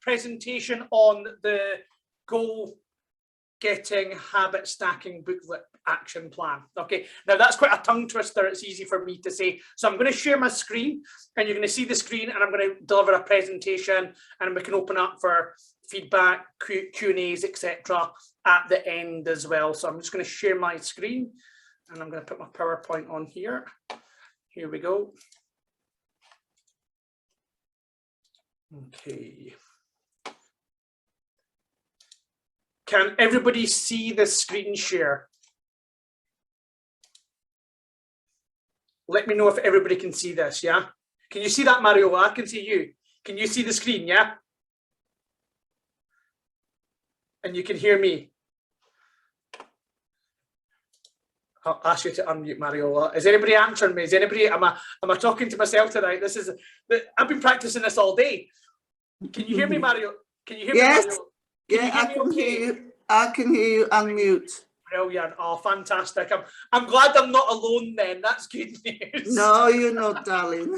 presentation on the goal getting habit stacking booklet action plan. Okay, now that's quite a tongue twister. It's easy for me to say. So I'm going to share my screen and you're going to see the screen and I'm going to deliver a presentation and we can open up for feedback, Q&As, etc. at the end as well. So I'm just going to share my screen and I'm going to put my PowerPoint on here. Here we go. Okay. Can everybody see the screen share? Let me know if everybody can see this, yeah? Can you see that, Mario? I can see you. Can you see the screen, yeah? And you can hear me. I'll ask you to unmute, Mario. Is anybody answering me? Is anybody, am I talking to myself tonight? I've been practicing this all day. Can you hear me, Mario? Can you hear me, Mario? Yeah, I can hear you. I can hear you. Unmute. Brilliant. Oh, fantastic. I'm glad I'm not alone then. That's good news. No, you're not, darling.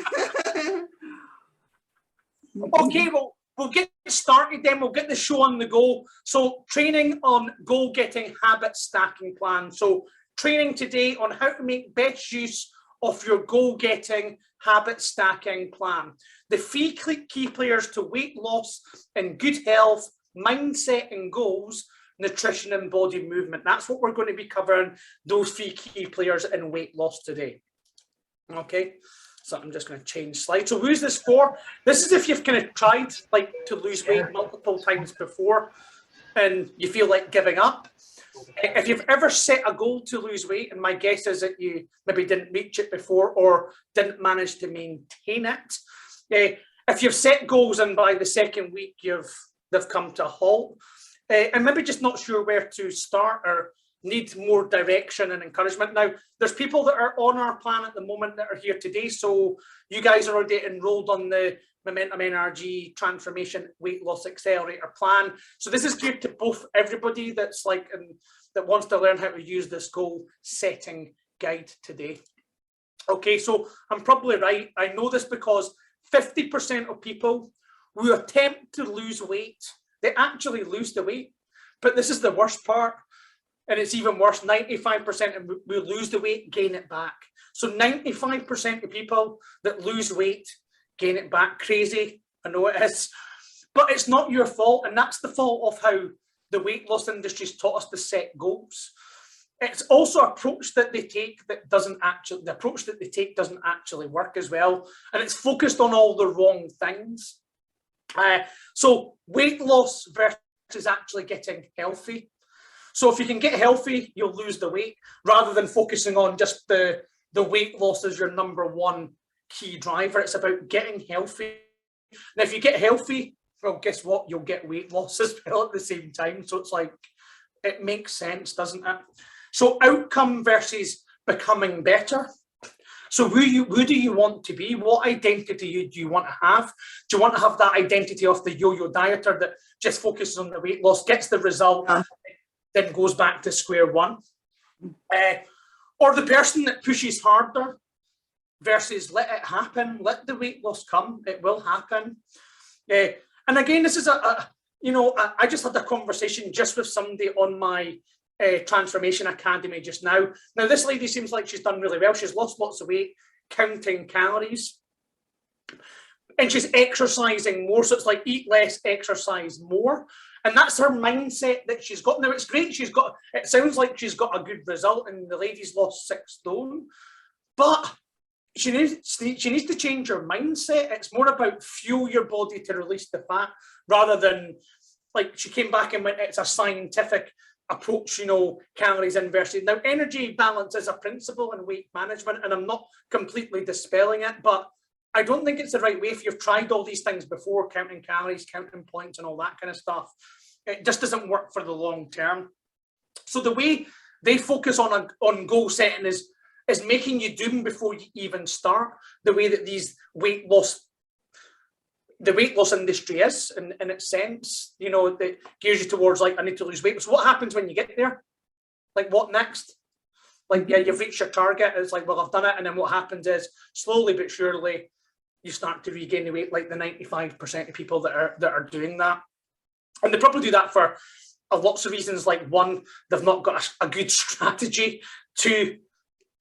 Okay, well, we'll get started then. We'll get the show on the go. So training on goal-getting habit stacking plan. So training today on how to make best use of your goal-getting habit stacking plan. The three key players to weight loss and good health, mindset and goals, nutrition and body movement. That's what we're going to be covering, those three key players in weight loss today. Okay, so I'm just going to change slides. So who's this for? This is if you've kind of tried like to lose weight multiple times before and you feel like giving up. If you've ever set a goal to lose weight, and my guess is that you maybe didn't reach it before or didn't manage to maintain it. If you've set goals and by the second week they've come to a halt, and maybe just not sure where to start or need more direction and encouragement. Now, there's people that are on our plan at the moment that are here today. So you guys are already enrolled on the Momentum NRG Transformation Weight Loss Accelerator plan. So this is geared to both everybody that's like that wants to learn how to use this goal setting guide today. Okay, so I'm probably right. I know this because 50% of people who attempt to lose weight, they actually lose the weight. But this is the worst part. And it's even worse, 95% and we lose the weight, gain it back. So 95% of people that lose weight, gain it back. Crazy, I know it is. But it's not your fault. And that's the fault of how the weight loss industry's taught us to set goals. It's also an approach that they take that doesn't actually, the approach that they take doesn't actually work as well. And it's focused on all the wrong things. So weight loss versus actually getting healthy. So if you can get healthy, you'll lose the weight rather than focusing on just the weight loss as your number one key driver. It's about getting healthy. And if you get healthy, well, guess what? You'll get weight loss as well at the same time. So it's like, it makes sense, doesn't it? So outcome versus becoming better. So who do you want to be? What identity do you want to have? Do you want to have that identity of the yo-yo dieter that just focuses on the weight loss, gets the result, then goes back to square one? Or the person that pushes harder versus let it happen, let the weight loss come, it will happen. And again, this is I just had a conversation just with somebody on my Transformation Academy just now. Now, this lady seems like she's done really well. She's lost lots of weight, counting calories. And she's exercising more. So it's like eat less, exercise more. And that's her mindset that she's got. Now, it's great. It sounds like she's got a good result and the lady's lost 6 stone. But she needs to change her mindset. It's more about fuel your body to release the fat rather than like she came back and went, it's a scientific approach, calories in versus. Now, energy balance is a principle in weight management, and I'm not completely dispelling it, but I don't think it's the right way if you've tried all these things before, counting calories, counting points and all that kind of stuff. It just doesn't work for the long term. So the way they focus on goal setting is making you do them before you even start, the way that the weight loss industry is in its sense, that gears you towards like, I need to lose weight. So what happens when you get there? Like, what next? Like, yeah, you've reached your target. It's like, well, I've done it. And then what happens is slowly but surely, you start to regain the weight like the 95% of people that are doing that. And they probably do that for lots of reasons. Like, one, they've not got a good strategy. Two,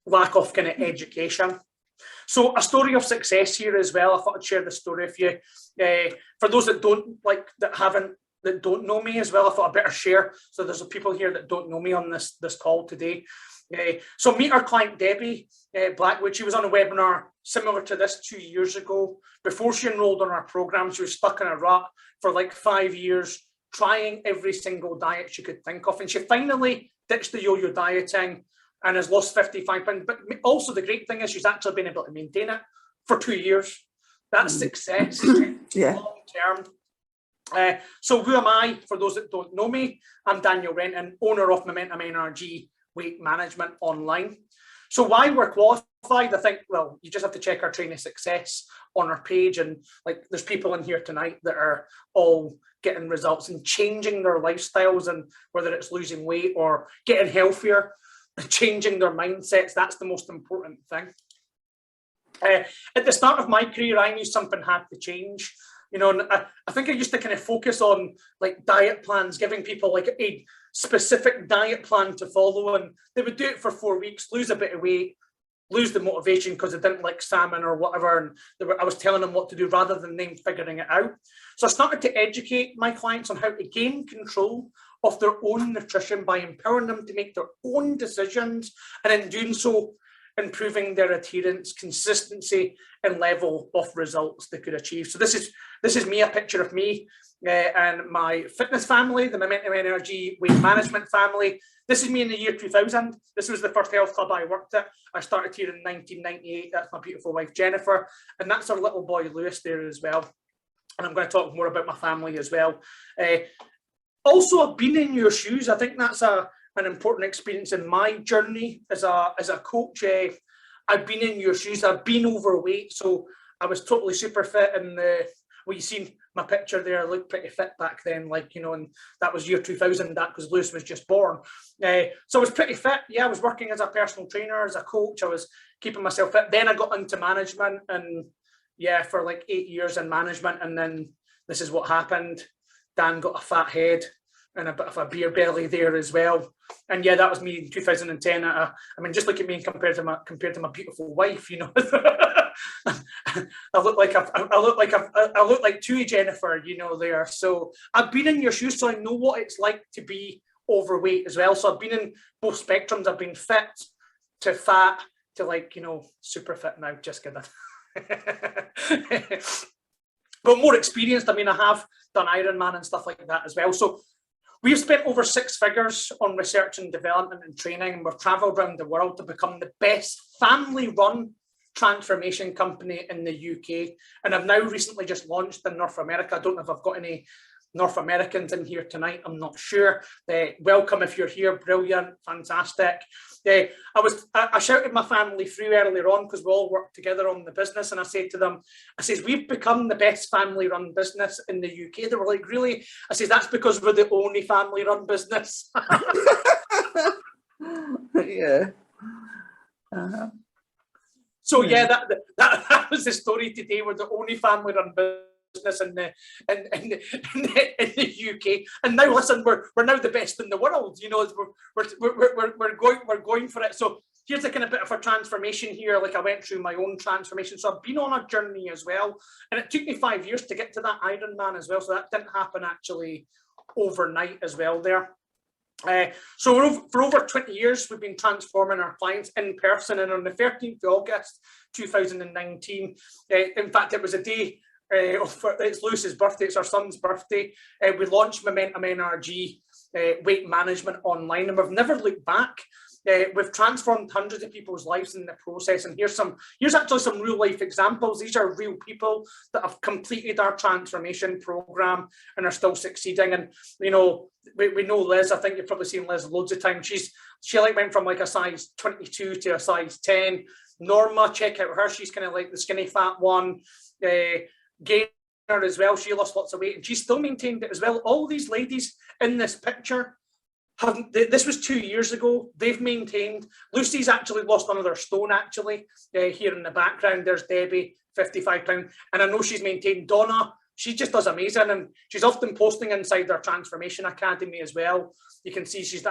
lack of kind of education. So a story of success here as well. I thought I'd share this story with you. For those that don't know me as well, I thought I'd better share. So there's people here that don't know me on this call today. So meet our client, Debbie Blackwood. She was on a webinar similar to this 2 years ago. Before she enrolled on our program, she was stuck in a rut for like 5 years, trying every single diet she could think of. And she finally ditched the yo-yo dieting and has lost 55 pounds. But also the great thing is she's actually been able to maintain it for 2 years. That's success, Yeah. long term. So who am I? For those that don't know me, I'm Daniel Renton, owner of Momentum NRG Weight Management Online. So why we're qualified, I think, well, you just have to check our Training Success on our page, and like there's people in here tonight that are all getting results and changing their lifestyles, and whether it's losing weight or getting healthier, changing their mindsets, that's the most important thing. At the start of my career, I knew something had to change. You know, and I think I used to kind of focus on like diet plans, giving people like a specific diet plan to follow, and they would do it for 4 weeks, lose a bit of weight, lose the motivation because they didn't like salmon or whatever, and I was telling them what to do rather than them figuring it out. So I started to educate my clients on how to gain control of their own nutrition by empowering them to make their own decisions, and in doing so, improving their adherence, consistency, and level of results they could achieve. So this is me, a picture of me and my fitness family, the Momentum NRG Weight Management family. This is me in the year 2000. This was the first health club I worked at. I started here in 1998. That's my beautiful wife, Jennifer. And that's our little boy, Lewis, there as well. And I'm going to talk more about my family as well. Also, I've been in your shoes. I think that's an important experience in my journey as a coach. I've been in your shoes. I've been overweight, so I was totally super fit. And well, you seen my picture there. I looked pretty fit back then, like, you know, and that was year 2000. That because Lewis was just born. So I was pretty fit. Yeah, I was working as a personal trainer, as a coach. I was keeping myself fit. Then I got into management, and yeah, for like 8 years in management, and then this is what happened. Dan got a fat head and a bit of a beer belly there as well. And yeah, that was me in 2010. I mean, just look at me compared to my beautiful wife, you know. I look like two Jennifer, you know, there. So I've been in your shoes, so I know what it's like to be overweight as well. So I've been in both spectrums. I've been fit to fat to, like, you know, super fit now. Just kidding. But more experienced. I mean, I have done Ironman and stuff like that as well. So we've spent over 6 figures on research and development and training, and we've travelled around the world to become the best family-run transformation company in the UK. And I've now recently just launched in North America. I don't know if I've got any North Americans in here tonight. I'm not sure. Welcome if you're here. Brilliant, fantastic. I shouted my family through earlier on because we all work together on the business, and I said to them, I says, we've become the best family-run business in the UK. They were like, really? I says, that's because we're the only family-run business. Yeah. So yeah, that was the story today. We're the only family-run business in the UK, and now listen, we're now the best in the world. You know, we're going for it. So here's a kind of bit of a transformation here. Like, I went through my own transformation, so I've been on a journey as well, and it took me 5 years to get to that Ironman as well. So that didn't happen actually overnight as well there. So for over 20 years, we've been transforming our clients in person, and on the 13th of August 2019, in fact, it was a day, it's Lewis's birthday, it's our son's birthday, we launched Momentum NRG Weight Management Online, and we've never looked back. We've transformed hundreds of people's lives in the process, and here's actually some real life examples. These are real people that have completed our transformation program and are still succeeding. And you know, we know Liz. I think you've probably seen Liz loads of times. She like went from like a size 22 to a size 10. Norma, check out her. She's kind of like the skinny fat one. Gainer as well. She lost lots of weight and she still maintained it as well. All these ladies in this picture, this was 2 years ago. They've maintained. Lucy's actually lost another stone actually. Here in the background, there's Debbie, £55. And I know she's maintained Donna. She just does amazing, and she's often posting inside our Transformation Academy as well. You can see she's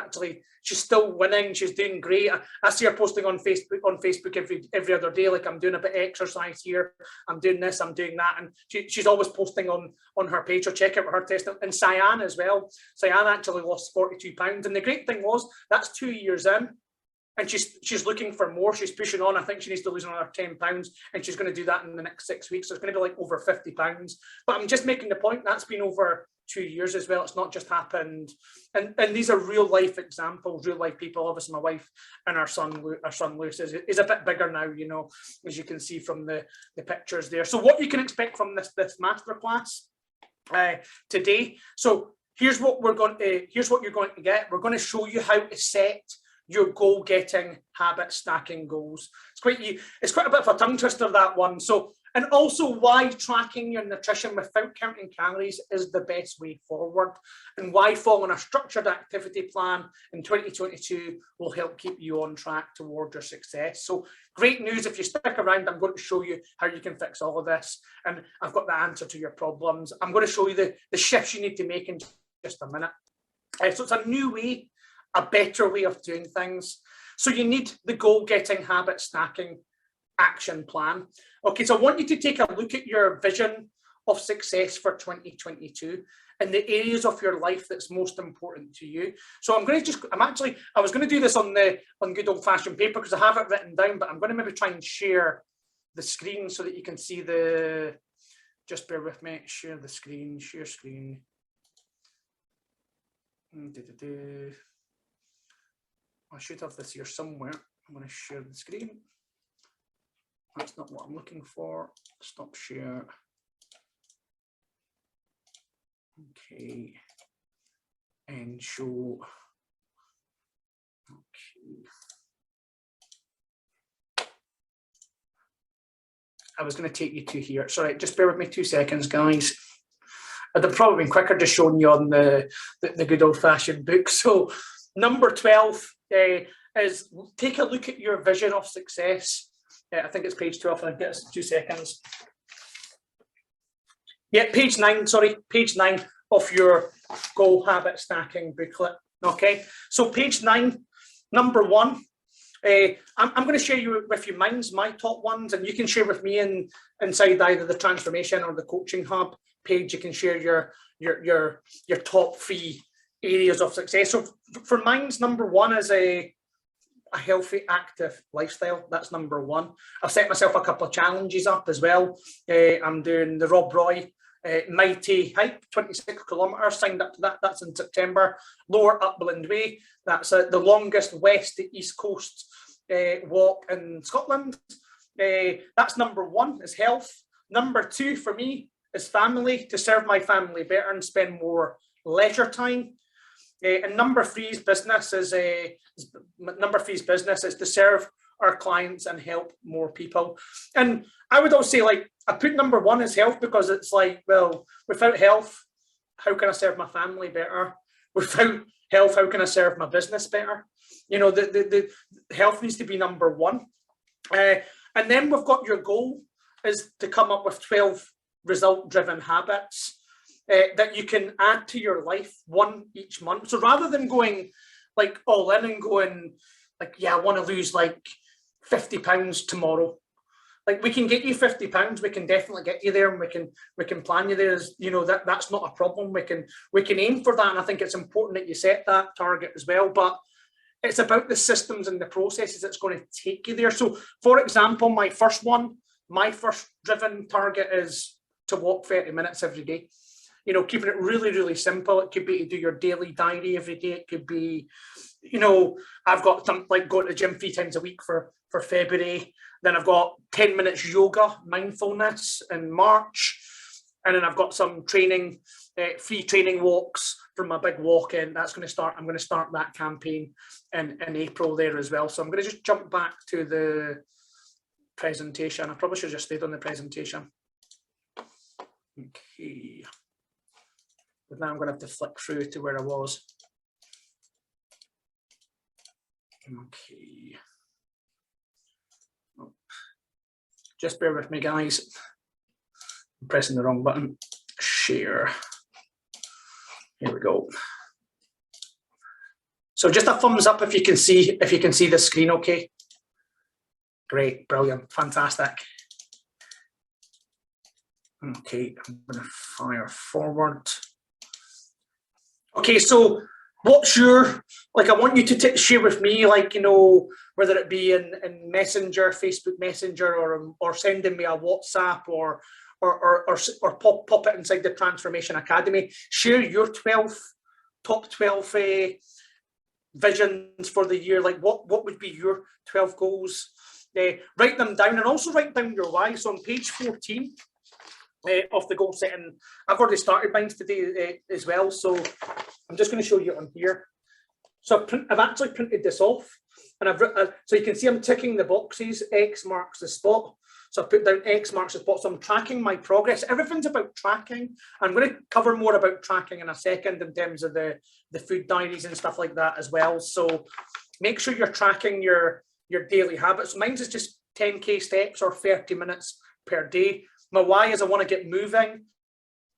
still winning. She's doing great. I see her posting on Facebook every other day, like, I'm doing a bit of exercise here, I'm doing this, I'm doing that, and she's always posting on her page. So check out her testimony. And Cyan as well. Cyan actually lost £42, and the great thing was that's 2 years in. And she's looking for more. She's pushing on. I think she needs to lose another £10, and she's going to do that in the next 6 weeks. So it's going to be like over £50. But I'm just making the point that's been over 2 years as well. It's not just happened. And these are real life examples, real life people. Obviously, my wife and our son Lewis is a bit bigger now, you know, as you can see from the pictures there. So what you can expect from this masterclass today. So here's what you're going to get. We're going to show you how to set your goal-getting habit stacking goals. It's quite a bit of a tongue twister, that one. So, and also why tracking your nutrition without counting calories is the best way forward, and why following a structured activity plan in 2022 will help keep you on track toward your success. So great news. If you stick around, I'm going to show you how you can fix all of this, and I've got the answer to your problems. I'm going to show you the shifts you need to make in just a minute. So it's a new way, a better way of doing things. So you need the goal-getting habit stacking action plan. Okay, so I want you to take a look at your vision of success for 2022 and the areas of your life that's most important to you. So I was going to do this on good old-fashioned paper because I have it written down, but I'm going to maybe try and share the screen so that you can see just bear with me, share screen. I should have this here somewhere. I'm going to share the screen. That's not what I'm looking for. Stop share. Okay. And show. Okay. I was going to take you to here. Sorry, just bear with me 2 seconds, guys. I'd have probably been quicker just showing you on the good old-fashioned book. So number 12 is take a look at your vision of success. I think it's page 12. I think it's 2 seconds. Yeah, page 9, sorry, page 9 of your goal habit stacking booklet. Okay, so page 9, number 1. I'm going to share with you my top ones, and you can share with me inside either the Transformation or the Coaching Hub page. You can share your top 3 areas of success. So for mine's number 1 is a healthy, active lifestyle. That's number 1. I've set myself a couple of challenges up as well. I'm doing the Rob Roy Mighty Hike, 26 kilometres, signed up to that. That's in September. Lower Upland Way, that's the longest west to east coast walk in Scotland. That's number 1, is health. Number 2 for me is family, to serve my family better and spend more leisure time. And number 3's business is to serve our clients and help more people. And I would also say, like, I put number 1 as health because it's like, well, without health, how can I serve my family better? Without health, how can I serve my business better? You know, the health needs to be number 1. And then we've got your goal is to come up with 12 result-driven habits that you can add to your life, 1 each month. So rather than going like all in and going like, yeah, I want to lose like £50 tomorrow. Like, we can get you £50. We can definitely get you there, and we can plan you there. You know, that's not a problem. We can aim for that, and I think it's important that you set that target as well. But it's about the systems and the processes that's going to take you there. So, for example, my first driven target is to walk 30 minutes every day. You know, keeping it really, really simple. It could be to do your daily diary every day. It could be, you know, I've got something like going to the gym 3 times a week for February. Then I've got 10 minutes yoga, mindfulness in March. And then I've got some training, free training walks from my big walk-in. I'm going to start that campaign in April there as well. So I'm going to just jump back to the presentation. I probably should have just stayed on the presentation. Okay. But now I'm going to have to flick through to where I was. Okay. Just bear with me, guys. I'm pressing the wrong button. Share. Here we go. So just a thumbs up if you can see the screen okay. Great, brilliant, fantastic. Okay, I'm going to fire forward. Okay, so what's your, like, I want you to share with me, like, you know, whether it be in Messenger, Facebook Messenger, or sending me a WhatsApp, or pop it inside the Transformation Academy. Share your top 12 visions for the year. Like, what would be your 12 goals? Write them down, and also write down your why. So on page 14 of the goal setting, I've already started mine today as well. So I'm just going to show you on here. So I've actually printed this off, and so you can see I'm ticking the boxes. X marks the spot. So I put down X marks the spot. So I'm tracking my progress. Everything's about tracking. I'm going to cover more about tracking in a second in terms of the food diaries and stuff like that as well. So make sure you're tracking your daily habits. Mine's is just 10K steps or 30 minutes per day. My why is I want to get moving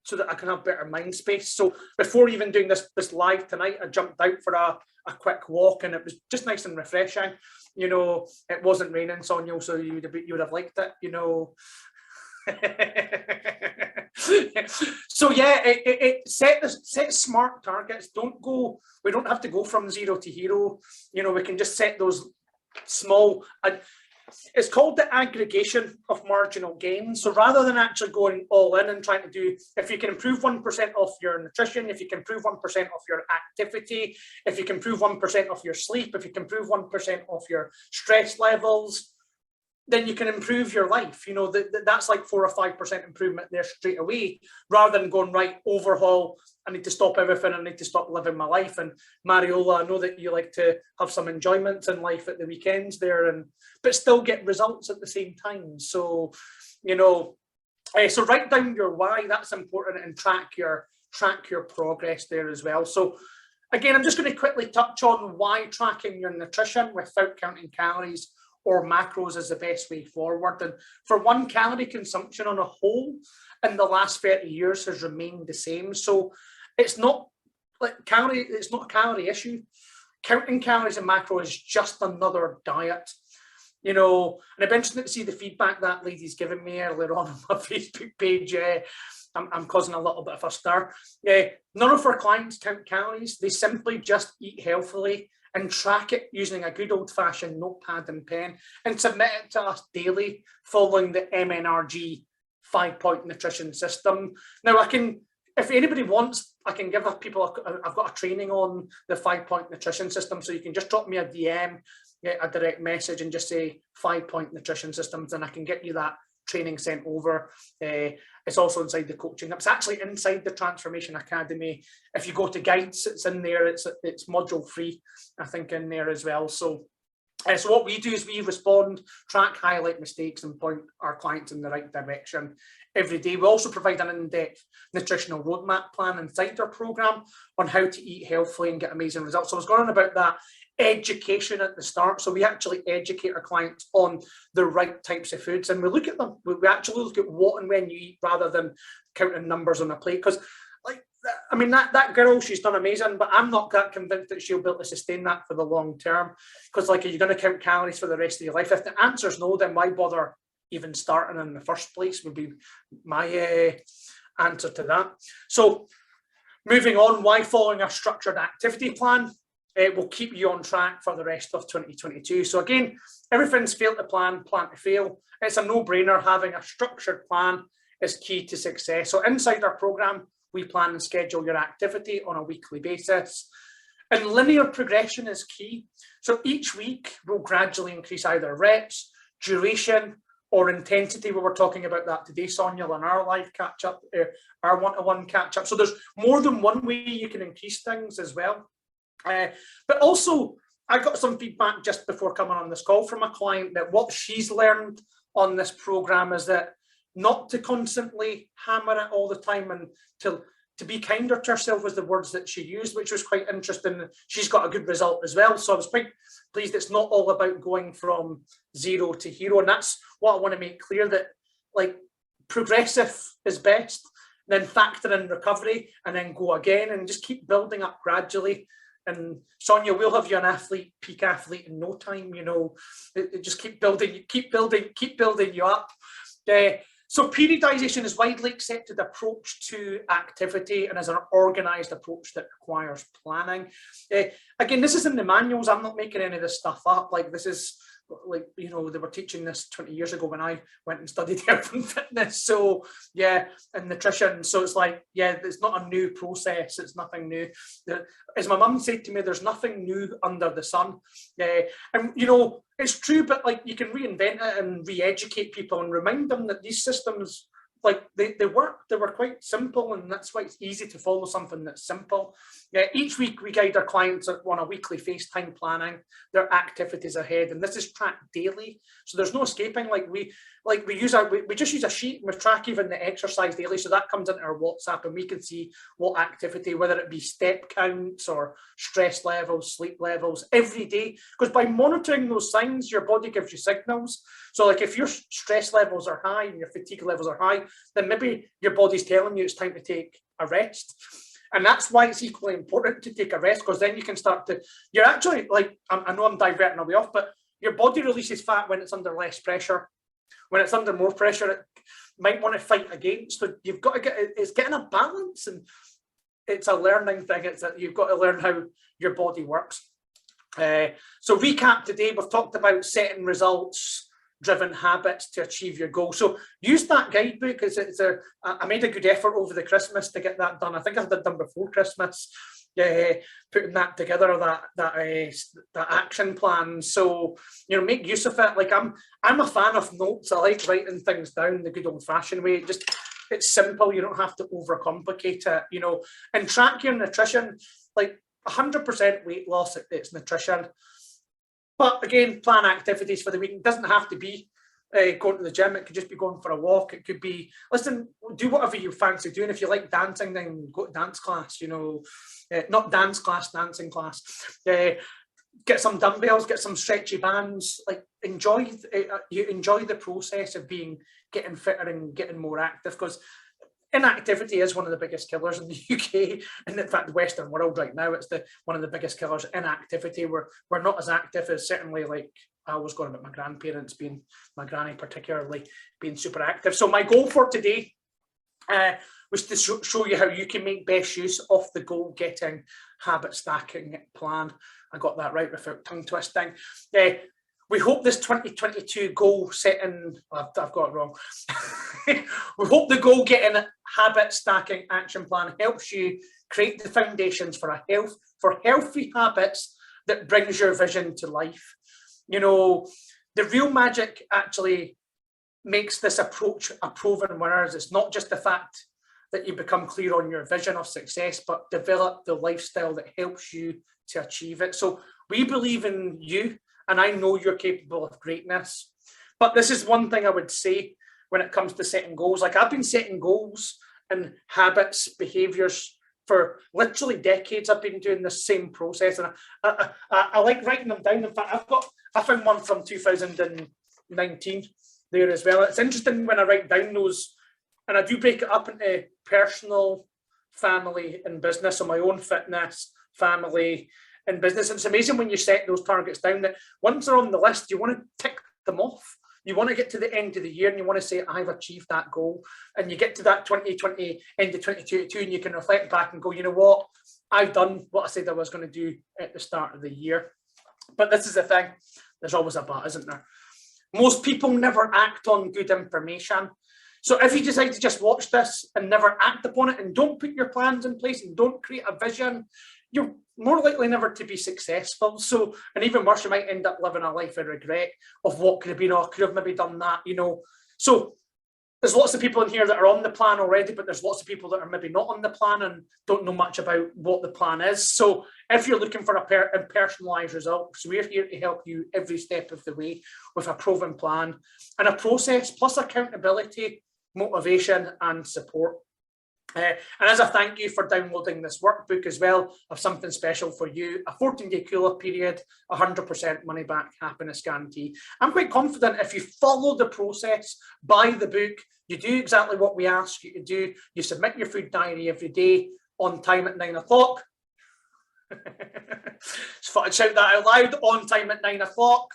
so that I can have better mind space. So before even doing this live tonight, I jumped out for a quick walk, and it was just nice and refreshing. You know, it wasn't raining, Sonia, so you would have liked it, you know. So yeah, set smart targets. We don't have to go from 0 to hero. You know, we can just set those small. It's called the aggregation of marginal gains. So rather than actually going all in and trying to do, if you can improve 1% of your nutrition, if you can improve 1% of your activity, if you can improve 1% of your sleep, if you can improve 1% of your stress levels, then you can improve your life. You know, that's like 4 or 5% improvement there straight away, rather than going, right, overhaul, I need to stop everything, I need to stop living my life. And Mariola, I know that you like to have some enjoyment in life at the weekends there, but still get results at the same time. So, you know, so write down your why, that's important, and track your progress there as well. So again, I'm just going to quickly touch on why tracking your nutrition without counting calories or macros is the best way forward. And for one, calorie consumption on a whole in the last 30 years has remained the same. So it's not like it's not a calorie issue. Counting calories and macro is just another diet. You know, and I've been interested to see the feedback that lady's given me earlier on my Facebook page. I'm causing a little bit of a stir. None of our clients count calories. They simply just eat healthily and track it using a good old-fashioned notepad and pen, and submit it to us daily following the MNRG 5-point nutrition system. Now, if anybody wants, I can give people, I've got a training on the 5-point nutrition system, so you can just drop me a DM, a direct message, and just say 5-point nutrition systems, and I can get you that training sent over. It's also inside the coaching. It's actually inside the Transformation Academy. If you go to guides, it's in there. It's module free, I think, in there as well. So what we do is we respond, track, highlight mistakes, and point our clients in the right direction every day. We also provide an in-depth nutritional roadmap plan inside our program on how to eat healthily and get amazing results. So I was going on about that education at the start. So we actually educate our clients on the right types of foods, and we look at them. We actually look at what and when you eat rather than counting numbers on a plate. Because, like, I mean, that girl, she's done amazing, but I'm not that convinced that she'll be able to sustain that for the long term. Because, like, are you going to count calories for the rest of your life? If the answer is no, then why bother even starting in the first place, would be my answer to that. So moving on, why following a structured activity plan will keep you on track for the rest of 2022. So again, everything's fail to plan to fail. It's a no-brainer. Having a structured plan is key to success. So inside our program, we plan and schedule your activity on a weekly basis. And linear progression is key. So each week, we'll gradually increase either reps, duration, or intensity. We were talking about that today, Sonia, on our live catch-up, our one-to-one catch-up. So there's more than one way you can increase things as well. But also, I got some feedback just before coming on this call from a client that what she's learned on this program is that not to constantly hammer it all the time and to to be kinder to herself was the words that she used, which was quite interesting. She's got a good result as well. So I was quite pleased. It's not all about going from 0 to hero. And that's what I want to make clear, that like progressive is best, then factor in recovery and then go again and just keep building up gradually. And Sonia, we'll have you an athlete, peak athlete in no time, you know, just keep building you up. So periodization is a widely accepted approach to activity and is an organised approach that requires planning. Again, this is in the manuals. I'm not making any of this stuff up. Like, this is, like, you know, they were teaching this 20 years ago when I went and studied health and fitness. So yeah, and nutrition. So it's like, yeah, it's not a new process. It's nothing new. As my mum said to me, there's nothing new under the sun. And you know, it's true, but like, you can reinvent it and re-educate people and remind them that these systems, like, they work. They were quite simple, and that's why it's easy to follow something that's simple. Each week we guide our clients on a weekly FaceTime planning their activities ahead, and this is tracked daily, so there's no escaping. We just use a sheet, and we track even the exercise daily, so that comes into our WhatsApp, and we can see what activity, whether it be step counts or stress levels, sleep levels, every day. Because by monitoring those signs, your body gives you signals. So like, if your stress levels are high and your fatigue levels are high, then maybe your body's telling you it's time to take a rest. And that's why it's equally important to take a rest, because then you can start to, you're actually, like, I know I'm diverting away off, but your body releases fat when it's under less pressure. When it's under more pressure, it might want to fight against. So you've got to it's getting a balance, and it's a learning thing. You've got to learn how your body works. So recap today, we've talked about setting results driven habits to achieve your goal. So use that guidebook. I made a good effort over the Christmas to get that done. I think I had it done before Christmas, putting that together, that action plan. So, you know, make use of it. Like, I'm a fan of notes. I like writing things down the good old fashioned way. It's simple. You don't have to overcomplicate it, you know, and track your nutrition. Like, 100% weight loss, it's nutrition. But again, plan activities for the week. It doesn't have to be going to the gym. It could just be going for a walk. It could be, listen, do whatever you fancy doing. If you like dancing, then go to dance class, you know, not dance class, dancing class. Get some dumbbells, get some stretchy bands. Like, enjoy the process of getting fitter and getting more active, because inactivity is one of the biggest killers in the UK, and in fact the Western world right now. It's one of the biggest killers, inactivity. We're not as active as, certainly, like, I was going about my grandparents, being my granny particularly, being super active. So my goal for today was to show you how you can make best use of the goal-getting habit stacking plan. I got that right without tongue twisting. We hope this 2022 goal setting, I've got it wrong. We hope the goal getting habit stacking action plan helps you create the foundations for healthy habits that brings your vision to life. You know, the real magic actually makes this approach a proven winner. It's not just the fact that you become clear on your vision of success, but develop the lifestyle that helps you to achieve it. So we believe in you, and I know you're capable of greatness. But this is one thing I would say when it comes to setting goals. Like, I've been setting goals and habits, behaviors for literally decades. I've been doing the same process, and I like writing them down. In fact, I found one from 2019 there as well. It's interesting when I write down those, and I do break it up into personal, family, and business. So my own fitness, family, in business. And it's amazing when you set those targets down, that once they're on the list, you want to tick them off. You want to get to the end of the year and you want to say, I've achieved that goal. And you get to that 2020, end of 2022, and you can reflect back and go, you know what? I've done what I said I was going to do at the start of the year. But this is the thing. There's always a but, isn't there? Most people never act on good information. So if you decide to just watch this and never act upon it, and don't put your plans in place and don't create a vision, you're more likely never to be successful. So, and even worse, you might end up living a life of regret of what could have been, or could have maybe done that, you know. So there's lots of people in here that are on the plan already, but there's lots of people that are maybe not on the plan and don't know much about what the plan is. So if you're looking for a personalised result, so we're here to help you every step of the way with a proven plan and a process, plus accountability, motivation and support. And as a thank you for downloading this workbook as well, I've something special for you, a 14-day cooler period, 100% money back happiness guarantee. I'm quite confident if you follow the process, buy the book, you do exactly what we ask you to do, you submit your food diary every day on time at 9 o'clock. Just thought I'd shout that out loud, on time at 9 o'clock.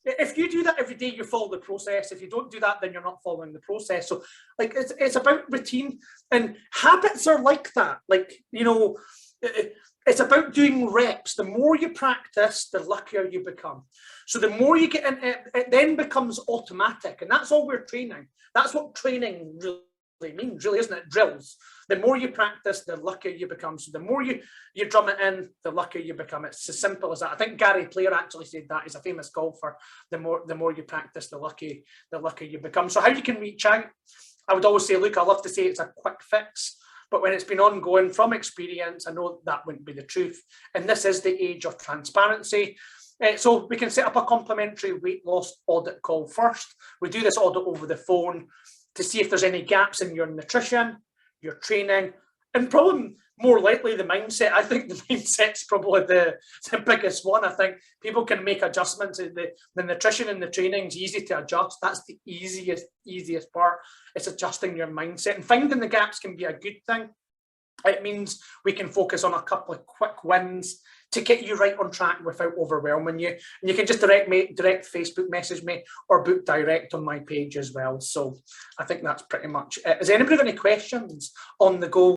If you do that every day, you follow the process. If you don't do that, then you're not following the process. So like it's about routine, and habits are like that. Like, you know, it's about doing reps. The more you practice, the luckier you become. So the more you get in, it then becomes automatic, and that's all we're training. That's what training really means, really, isn't it? Drills. The more you practice, the luckier you become. So the more you drum it in, the luckier you become. It's as simple as that. I think Gary Player actually said that. He's a famous golfer. The more you practice, the luckier you become. So how you can reach out? I would always say, look, I love to say it's a quick fix, but when it's been ongoing from experience, I know that wouldn't be the truth. And this is the age of transparency. So we can set up a complimentary weight loss audit call first. We do this audit over the phone to see if there's any gaps in your nutrition, your training, and probably more likely the mindset. I think the mindset's probably the biggest one. I think people can make adjustments. The nutrition and the training is easy to adjust. That's the easiest part. It's adjusting your mindset, and finding the gaps can be a good thing. It means we can focus on a couple of quick wins to get you right on track without overwhelming you. And you can just direct Facebook message me or book direct on my page as well. So I think that's pretty much it. Has anybody got any questions on the goal?